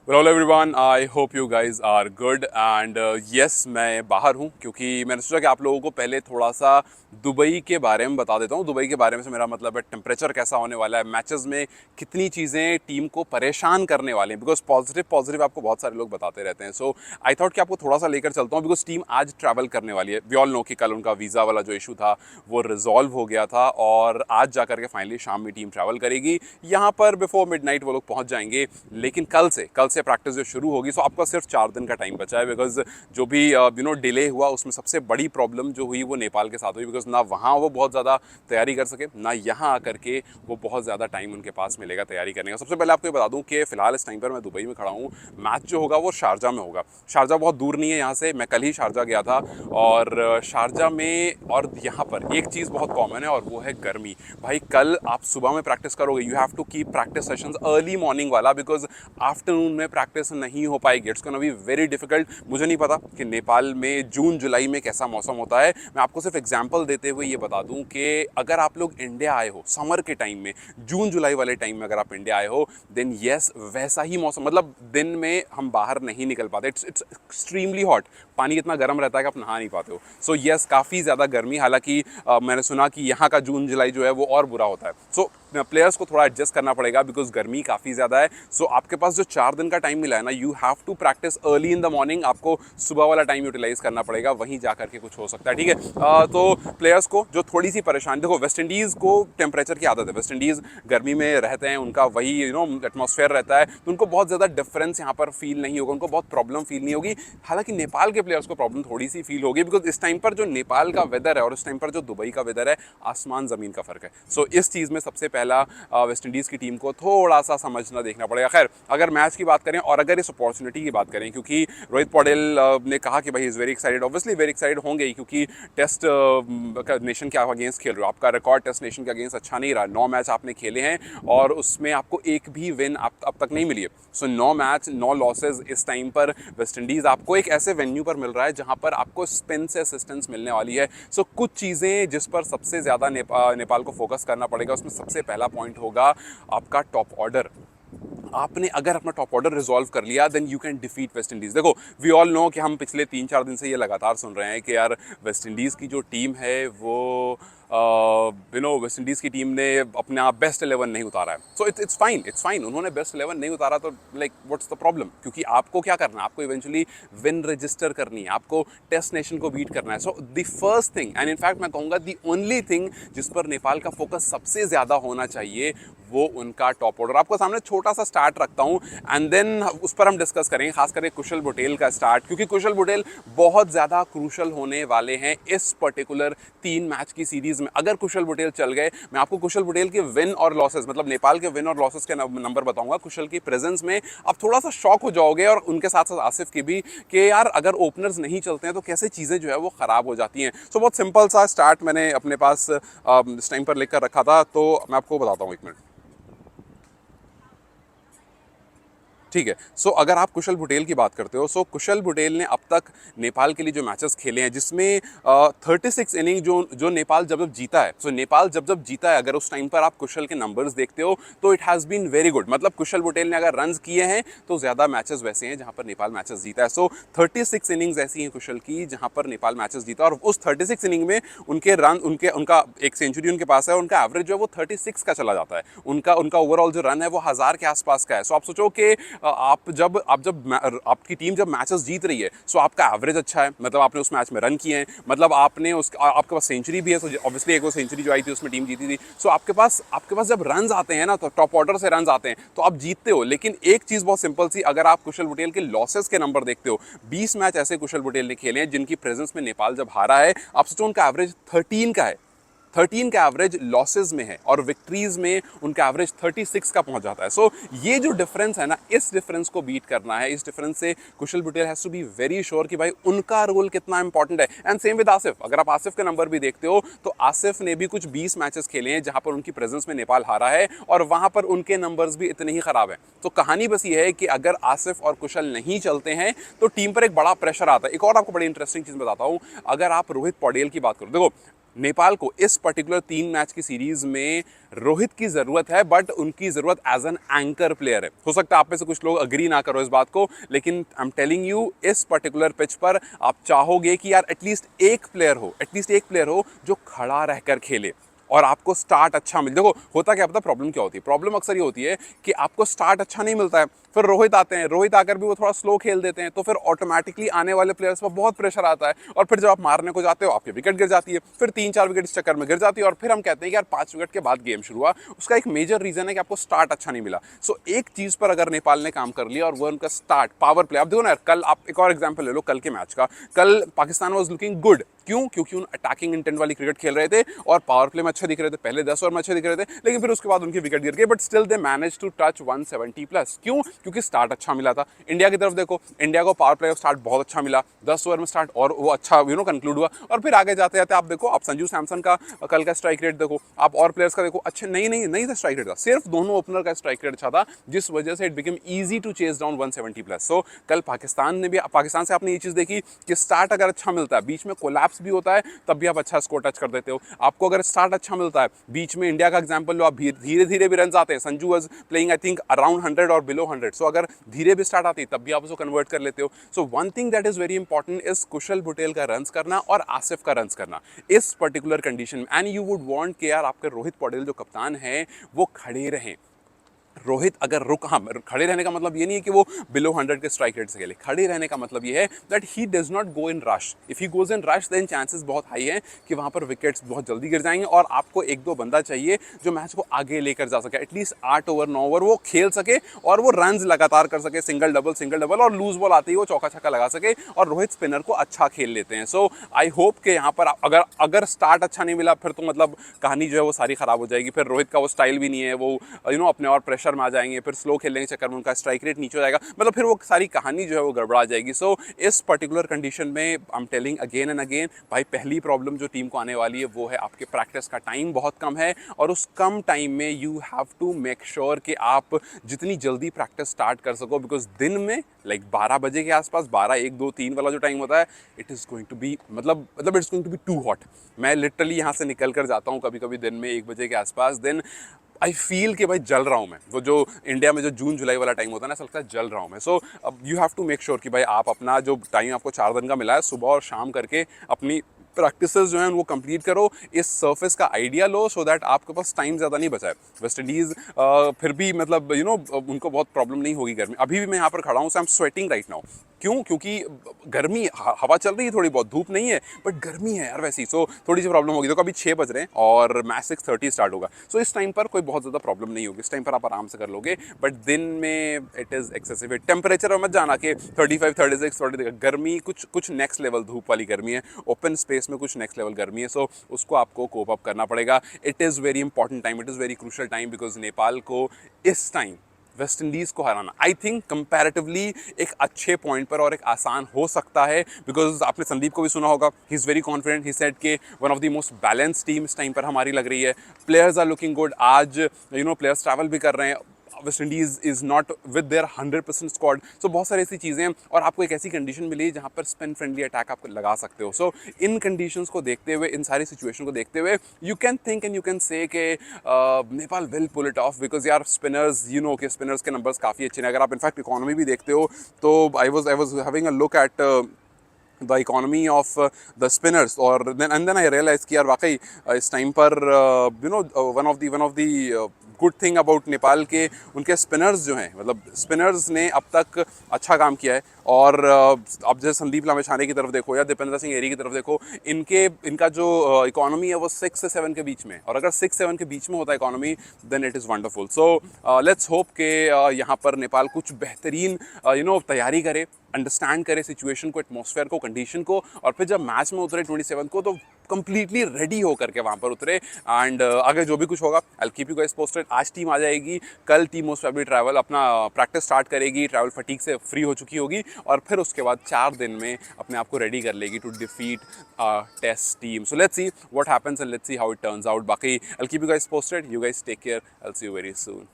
Hello everyone, I hope you guys are good and yes मैं बाहर हूँ क्योंकि मैंने सोचा कि आप लोगों को पहले थोड़ा सा दुबई के बारे में बता देता हूँ। दुबई के बारे में से मेरा मतलब है टेम्परेचर कैसा होने वाला है, मैचेस में कितनी चीज़ें टीम को परेशान करने वाली हैं, बिकॉज पॉजिटिव पॉजिटिव आपको बहुत सारे लोग बताते रहते हैं। सो आई थॉट कि आपको थोड़ा सा लेकर चलता हूँ बिकॉज टीम आज ट्रैवल करने वाली है। वी ऑल नो कि कल उनका वीज़ा वाला जो इशू था वो रिजॉल्व हो गया था और आज जाकर के फाइनली शाम में टीम ट्रैवल करेगी। यहाँ पर बिफोर मिडनाइट वो लोग पहुँच जाएंगे, लेकिन कल से प्रैक्टिस जो शुरू होगी। सो आपका सिर्फ 4 दिन का टाइम बचा है बिकॉज जो भी डिले हुआ उसमें सबसे बड़ी प्रॉब्लम जो हुई वो नेपाल के साथ हुई, बिकॉज ना वहाँ वो बहुत ज़्यादा तैयारी कर सके, ना यहाँ आकर के वो बहुत ज़्यादा टाइम उनके पास मिलेगा तैयारी करने का। सबसे पहले आपको ये बता दूँ कि फिलहाल इस टाइम पर मैं दुबई में खड़ा हूँ। मैच जो होगा वो शारजा में होगा। शारजा बहुत दूर नहीं है यहाँ से, मैं कल ही शारजा गया था और शारजा में और यहाँ पर एक चीज़ बहुत कॉमन है और वो है गर्मी। भाई कल आप सुबह में प्रैक्टिस करोगे, you have to keep practice sessions early morning वाला, बिकॉज आफ्टरनून में प्रैक्टिस नहीं हो पाएगी। It's gonna be very difficult. मुझे नहीं पता कि नेपाल में जून जुलाई में कैसा मौसम होता है। मैं आपको सिर्फ एग्जांपल देते हुए ये बता दूं कि अगर आप लोग इंडिया आए हो समर के टाइम में, जून जुलाई वाले टाइम में अगर आप इंडिया आए हो, देन यस वैसा ही मौसम, मतलब दिन में हम बाहर नहीं निकल पाते। इट्स एक्सट्रीमली हॉट, पानी इतना गर्म रहता है कि आप नहा नहीं पाते हो। सो यस काफ़ी ज़्यादा गर्मी। हालांकि मैंने सुना कि यहाँ का जून जुलाई जो है वो और बुरा होता है। सो प्लेयर्स को थोड़ा एडजस्ट करना पड़ेगा बिकॉज गर्मी काफ़ी ज़्यादा है। सो आपके पास जो 4 दिन का टाइम मिला है ना, you have to practice early in the morning. आपको सुबह वाला टाइम यूटिलाइज करना पड़ेगा, वहीं जा करके कुछ हो सकता है। ठीक है, तो प्लेयर्स को जो थोड़ी सी परेशानी, देखो वेस्ट इंडीज़ को टेम्परेचर की आदत है, वेस्ट इंडीज़ गर्मी में रहते हैं, उनका वही एटमॉस्फेयर रहता है, तो उनको बहुत ज़्यादा डिफरेंस यहाँ पर फील नहीं होगा, उनको बहुत प्रॉब्लम फील नहीं होगी। हालांकि नेपाल के प्लेयर्स को प्रॉब्लम थोड़ी सी फील होगी बिकॉज इस टाइम पर जो नेपाल का वेदर है और इस टाइम पर जो दुबई का वेदर है, आसमान ज़मीन का फ़र्क है। सो इस चीज़ में सबसे पहला वेस्ट इंडीज़ की टीम को थोड़ा सा समझना देखना पड़ेगा। खैर अगर मैच की बात करें और अगर इस अपॉर्चुनिटी की बात करें, क्योंकि रोहित पौडेल ने कहा कि भाई is very excited, obviously very excited होंगे ही, क्योंकि टेस्ट नेशन के अगेंस्ट खेल रहे हो, आपका रिकॉर्ड टेस्ट नेशन के अगेंस्ट अच्छा नहीं रहा। 9 मैच आपने खेले हैं और उसमें आपको एक भी विन अब तक नहीं मिली है। सो 9 मैच 9 लॉसेज इस टाइम पर वेस्ट इंडीज़ आपको एक ऐसे वेन्यू पर मिल रहा है जहां पर आपको स्पिन से असिस्टेंस मिलने वाली है। सो कुछ चीज़ें जिस पर सबसे ज़्यादा नेपाल को फोकस करना पड़ेगा, उसमें सबसे पहला पॉइंट होगा आपका टॉप ऑर्डर। आपने अगर अपना टॉप ऑर्डर रिजॉल्व कर लिया then you can defeat West Indies. देखो वी ऑल नो कि हम पिछले 3-4 दिन से ये लगातार सुन रहे हैं कि यार वेस्ट इंडीज़ की जो टीम है वो वेस्ट इंडीज़ की टीम ने अपना बेस्ट 11 नहीं उतारा है। सो इट्स फाइन, उन्होंने बेस्ट 11 नहीं उतारा तो लाइक व्हाट्स द प्रॉब्लम, क्योंकि आपको क्या करना है, आपको इवेंचुअली विन रजिस्टर करनी है, आपको टेस्ट नेशन को बीट करना है। So the first thing and in fact मैं कहूँगा दी ओनली थिंग जिस पर नेपाल का फोकस सबसे ज़्यादा होना चाहिए वो उनका टॉप ऑर्डर। आपको सामने छोटा सा स्टार्ट रखता हूँ एंड देन उस पर हम डिस्कस करेंगे, खास करके कुशल बुटेल का स्टार्ट, क्योंकि कुशल बुटेल बहुत ज़्यादा क्रूशल होने वाले हैं इस पर्टिकुलर 3 मैच की सीरीज़ में। अगर कुशल बुटेल चल गए, मैं आपको कुशल बुटेल के विन और लॉसेस, मतलब नेपाल के विन और लॉसेस के नंबर बताऊंगा कुशल की प्रेजेंस में। आप थोड़ा सा शॉक हो जाओगे और उनके साथ साथ आसिफ की भी, कि यार अगर ओपनर्स नहीं चलते हैं तो कैसे चीज़ें जो है वो ख़राब हो जाती हैं। सो बहुत सिंपल सा स्टार्ट मैंने अपने पास इस टाइम पर लेकर रखा था, तो मैं आपको बताता हूँ, 1 मिनट। ठीक है, सो अगर आप कुशल बुटेल की बात करते हो, सो कुशल बुटेल ने अब तक नेपाल के लिए जो मैचेस खेले हैं जिसमें 36 इनिंग जो नेपाल जब जीता है, सो नेपाल जब जीता है, अगर उस टाइम पर आप कुशल के नंबर्स देखते हो तो it has been very good. मतलब कुशल बुटेल ने अगर रन्स किए हैं तो ज़्यादा मैचेस वैसे हैं जहां पर नेपाल मैचेस जीता है। सो 36 इनिंग्स ऐसी हैं कुशल की जहां पर नेपाल मैचेस जीता, और उस 36 इनिंग में उनके रन, उनका एक सेंचुरी उनके पास है, उनका एवरेज जो है वो 36 का चला जाता है। उनका ओवरऑल जो रन है वो 1000 के आसपास का है। सो आप सोचो कि आप जब आपकी टीम जब मैचेस जीत रही है, सो आपका एवरेज अच्छा है, मतलब आपने उस मैच में रन किए हैं, मतलब आपने आपके पास सेंचुरी भी है। तो ऑब्वियसली एक वो सेंचुरी जो आई थी उसमें टीम जीती थी। सो आपके पास जब रन आते हैं ना, तो टॉप ऑर्डर से रन आते हैं तो आप जीतते हो। लेकिन एक चीज़ बहुत सिंपल सी, अगर आप कुशल बुटेल के लॉसेस के नंबर देखते हो, 20 मैच ऐसे कुशल बुटेल ने खेले हैं जिनकी प्रेजेंस में नेपाल जब हारा है। आप सोचो उनका एवरेज 13 का है, 13 का एवरेज लॉसेज में है और विक्ट्रीज में उनका एवरेज 36 का पहुंच जाता है। सो ये जो डिफरेंस है ना, इस डिफरेंस को बीट करना है। इस डिफरेंस से Kushal Bhurtel has to be very sure कि भाई उनका रोल कितना इंपॉर्टेंट है। एंड सेम विद आसिफ, अगर आप आसिफ के नंबर भी देखते हो तो आसिफ ने भी कुछ 20 मैचेस खेले हैं जहां पर उनकी प्रेजेंस में नेपाल हारा है और वहां पर उनके नंबर्स भी इतने ही खराब हैं। तो कहानी बस ये है कि अगर आसिफ और कुशल नहीं चलते हैं तो टीम पर एक बड़ा प्रेशर आता है। एक और आपको बड़ी इंटरेस्टिंग चीज बताता हूं, अगर आप रोहित पौडेल की बात करो, देखो नेपाल को इस पर्टिकुलर 3 मैच की सीरीज में रोहित की ज़रूरत है, बट उनकी ज़रूरत एज एन एंकर प्लेयर है। हो सकता है आप में से कुछ लोग अग्री ना करो इस बात को, लेकिन आई एम टेलिंग यू, इस पर्टिकुलर पिच पर आप चाहोगे कि यार एटलीस्ट एक प्लेयर हो जो खड़ा रहकर खेले और आपको स्टार्ट अच्छा मिले। देखो होता क्या, पता प्रॉब्लम क्या होती है? प्रॉब्लम अक्सर ये होती है कि आपको स्टार्ट अच्छा नहीं मिलता है, फिर रोहित आते हैं, रोहित आकर भी वो थोड़ा स्लो खेल देते हैं, तो फिर ऑटोमेटिकली आने वाले प्लेयर्स पर बहुत प्रेशर आता है, और फिर जब आप मारने को जाते हो आपकी विकेट गिर जाती है, फिर 3-4 विकेट इस चक्कर में गिर जाती है, और फिर हम कहते हैं कि यार 5 विकेट के बाद गेम शुरू हुआ। उसका एक मेजर रीजन है कि आपको स्टार्ट अच्छा नहीं मिला। सो एक चीज पर अगर नेपाल ने काम कर लिया और वो उनका स्टार्ट पावर प्ले, आप देखो ना यार, कल आप एक और एग्जाम्पल ले लो कल के मैच का। कल पाकिस्तान वॉज लुकिंग गुड, क्यों? क्योंकि उन अटैकिंग इंटेंट वाली क्रिकेट खेल रहे थे और पावर प्ले में अच्छे दिख रहे थे, पहले 10 ओवर में अच्छे दिख रहे थे, लेकिन फिर उसके बाद उनकी विकेट गिर गई, but still they manage to touch 170 plus. क्यों? क्योंकि स्टार्ट अच्छा मिला था। इंडिया की तरफ देखो, इंडिया को पावर प्ले स्टार्ट बहुत अच्छा मिला, 10 ओवर में स्टार्ट, और वो अच्छा कंक्लूड हुआ, और फिर आगे जाते जाते आप देखो, आप संजू सैमसन का कल का स्ट्राइक रेट देखो, आप और प्लेयर्स का देखो, अच्छे नहीं था स्ट्राइक रेट का, सिर्फ दोनों ओपनर का स्ट्राइक रेट अच्छा था, जिस वजह से it become easy to chase down 170 plus. So कल पाकिस्तान से आपने ये चीज़ देखी कि स्टार्ट अगर अच्छा मिलता है, बीच में कोलैप्स भी होता है, तब भी आप अच्छा स्कोर टच कर देते हो। आपको अगर स्टार्ट अच्छा मिलता है, बीच में इंडिया का एग्जांपल लो, आप धीरे धीरे भी रन आते हैं, Sanju was playing I think around 100 और बिलो 100, सो अगर धीरे भी स्टार्ट आती तब भी आप उसको कन्वर्ट कर लेते हो। So one thing that is very important is Kushal Bhurtel का रन्स करना और आसिफ का रन्स करना इस पर्टिकुलर कंडीशन में। एंड यू वुड वांट कि यार आपके रोहित पटेल जो कप्तान है वो खड़े रहें। रोहित अगर खड़े रहने का मतलब ये नहीं है कि वो बिलो 100 के स्ट्राइक रेट से खेले। खड़े रहने का मतलब ये है that he does not go in rush. If he goes in rush then chances बहुत हाई है कि वहां पर विकेट्स बहुत जल्दी गिर जाएंगे, और आपको 1-2 बंदा चाहिए जो मैच को आगे लेकर जा सके, एटलीस्ट 8 ओवर 9 ओवर वो खेल सके और वो रन्स लगातार कर सके, सिंगल डबल, और लूज बॉल आती है वो चौका छक्का लगा सके, और रोहित स्पिनर को अच्छा खेल लेते हैं। सो आई होप कि यहाँ पर अगर स्टार्ट अच्छा नहीं मिला, फिर तो मतलब कहानी जो है वो सारी खराब हो जाएगी। फिर रोहित का वो स्टाइल भी नहीं है, वो अपने और प्रेशर में आ जाएंगे, फिर स्लो खेलने के चक्कर में उनका स्ट्राइक रेट नीचे हो जाएगा, मतलब फिर वो सारी कहानी जो है वो गड़बड़ा जाएगी। सो इस पर्टिकुलर कंडीशन में I am telling again and again, भाई पहली प्रॉब्लम जो टीम को आने वाली है वो है आपके प्रैक्टिस का टाइम बहुत कम है, और उस कम टाइम में you have to make sure कि आप जितनी जल्दी प्रैक्टिस स्टार्ट कर सको, बिकॉज दिन में लाइक 12 बजे के आसपास, 12, 1, 2, 3 वाला जो टाइम होता है, it is going to be मतलब it's going to be too hot. मैं लिटरली यहाँ से निकल कर जाता हूँ कभी कभी दिन में 1 बजे के आसपास, देन आई फील कि भाई जल रहा हूँ मैं। वो जो इंडिया में जो जून जुलाई वाला टाइम होता है ना, ऐसा लगता है जल रहा हूँ मैं। So you have to make sure कि भाई आप अपना जो टाइम आपको 4 दिन का मिला है, सुबह और शाम करके अपनी प्रैक्टिसेस जो हैं वो कंप्लीट करो, इस सर्फेस का आइडिया लो, सो दैट आपके पास टाइम ज़्यादा नहीं बचा है। वेस्ट इंडीज़ फिर भी मतलब उनको बहुत प्रॉब्लम नहीं होगी गर्मी। अभी भी मैं यहाँ पर खड़ा हूँ, so I am sweating right now. क्यों? क्योंकि गर्मी, हवा चल रही है थोड़ी बहुत, धूप नहीं है, बट गर्मी है यार वैसी। सो थोड़ी सी प्रॉब्लम होगी। तो कभी 6 बज रहे हैं और मैच 6:30 स्टार्ट होगा, सो इस टाइम पर कोई बहुत ज़्यादा प्रॉब्लम नहीं होगी, इस टाइम पर आप आराम से कर लोगे। बट दिन में इट इज़ एक्सेसिव। टेम्परेचर मत जाना कि 35, 36, 40, गर्मी कुछ नेक्स्ट लेवल धूप वाली गर्मी है, ओपन स्पेस में कुछ नेक्स्ट लेवल गर्मी है। सो उसको आपको कोप अप करना पड़ेगा। It is very important time, it is very crucial time, because Nepal को इस टाइम वेस्ट इंडीज़ को हराना आई थिंक कंपैरेटिवली एक अच्छे पॉइंट पर और एक आसान हो सकता है। बिकॉज आपने संदीप को भी सुना होगा, he is very confident, he said के one of the most balance team this time पर हमारी लग रही है, प्लेयर्स आर लुकिंग गुड। आज प्लेयर्स ट्रैवल भी कर रहे हैं, West Indies is not with their 100% squad. So बहुत सारी ऐसी चीज़ें हैं, और आपको एक ऐसी कंडीशन मिली जहाँ पर स्पिन फ्रेंडली अटैक आप लगा सकते हो। सो इन कंडीशंस को देखते हुए, इन सारी सिचुएशन को देखते हुए, you can think and you can say कि Nepal will pull it off, because यार स्पिनर्स कि स्पिनर्स के नंबर्स काफ़ी अच्छे हैं। अगर आप इनफैक्ट इकोनॉमी भी देखते हो तो I was having a look at the economy of the spinners, और देन आई रियलाइज कि यार वाकई इस टाइम पर one of the good thing about Nepal के उनके स्पिनर्स जो हैं, मतलब स्पिनर्स ने अब तक अच्छा काम किया है। और अब जैसे संदीप लामिछाने की तरफ देखो या दीपेंद्र सिंह एरी की तरफ देखो, इनका जो इकोनॉमी है वो 6 से 7 के बीच में, और अगर 6-7 के बीच में होता है economy, then it is wonderful. So let's hope के यहाँ पर नेपाल कुछ बेहतरीन तैयारी करे, अंडरस्टैंड करे सिचुएशन को, एटमॉस्फेयर को, कंडीशन को, और फिर जब मैच में उतरे 27 को, तो कंप्लीटली रेडी होकर के वहाँ पर उतरे। एंड आगे जो भी कुछ होगा आई कीप यू गाइस पोस्टेड। आज टीम आ जाएगी, कल टीम मोस्ट प्रोबेबली ट्रैवल अपना प्रैक्टिस स्टार्ट करेगी, ट्रैवल फटीक से फ्री हो चुकी होगी, और फिर उसके बाद 4 दिन में अपने आप को रेडी कर लेगी to defeat test team. So let's see what happens and let's see how it turns out. बाकी I keep you guys posted. You guys take care, I will see you very soon.